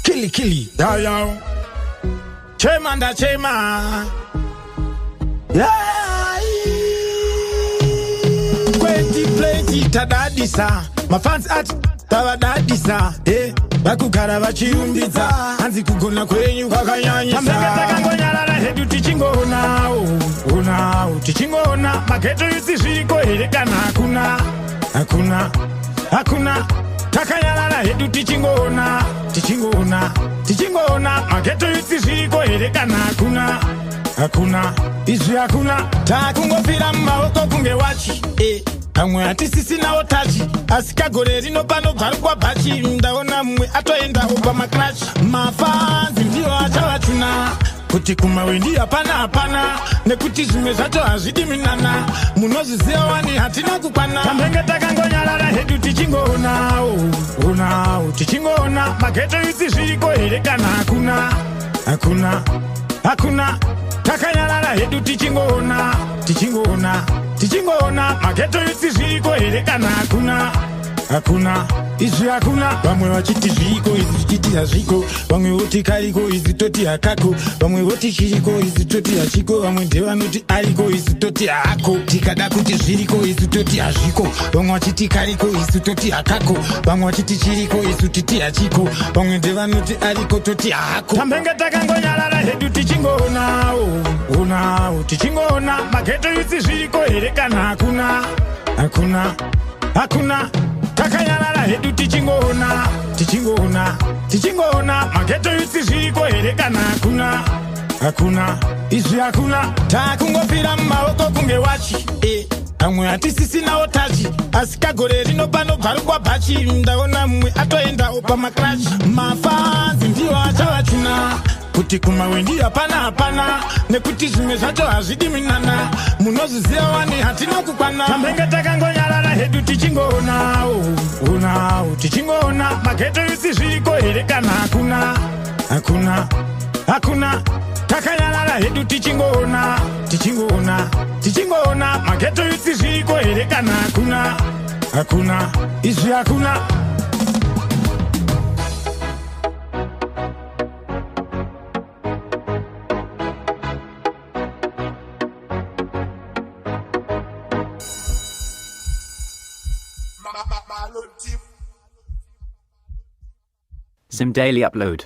Killy, yo. Chairman da chairman. Yeah. Plenty tadadisa. My fans at tadadisa. Bakukara vachiumbidza. Hanzi kugona kwenyu kwakanyanyisa. Tambenga takangonyarara hedu tichingona. Tichingona. Mageto yusi zviko here kana hakuna. Takanyarara hedu tichingona. Mageto yusi zviko here kana hakuna. Izvi hakuna. Takungofira mumaoko kunge wachi. Pamwe hatisisinawo tachi. Asi kagore rino pano bvarukwa bhachi. Ndaona mumwe atoendawo pamaklachi. Mafanzi ndiwo achavachuna. Kuti kumawendi hapana. Nekuti zvimwe zvacho hazvidi minana. Munozviziva wani hatina kukwana. Tambenge takangonyarara hedu tichingona. Tichingona. Mageto yusi zviriko here kana hakuna. Takanyarara hedu tichingona. Mageto yusi zviriko here kana hakuna. Izvi hakuna. Vamwe vachiti zviko izvi tichiti hazviko. Vamwe voti kariko izvi toti hakako. Vamwe voti chiriko izvi toti hachiko. Vamwe ndevanoti ariko izvi toti hako. Tikada kuti zviriko izvi toti hazviko. Vamwe vachiti kariko izvi toti hakako. Vamwe vachiti chiriko izvi toti hachiko. Vamwe ndevanoti ariko toti hako. Tambenge takangonyarara hedu tichingona. Tichingona. Mageto yusi zviriko here kana hakuna. Takanyarara hedu tichingona. Mageto yusi zviriko here kana hakuna. Izvi hakuna. Takungofira mumaoko kunge wachi. Pamwe hatisisinawo tachi. Asi kagore rino pano bvarukwa bhachi. Ndaona mumwe atoendawo pamaklachi. Mafanzi ndiwo achavachuna. Kuti kumawendi hapana. Nekuti zvimwe zvacho hazvidi minana. Munozviziva wani hatina kukwana. Tambenge takangonyarara hedu tichingona. Tichingona. Mageto yusi zviriko here kana hakuna. Takanyarara hedu tichingona. Mageto yusi zviriko here kana hakuna. Izvi hakuna. Zim Daily Upload.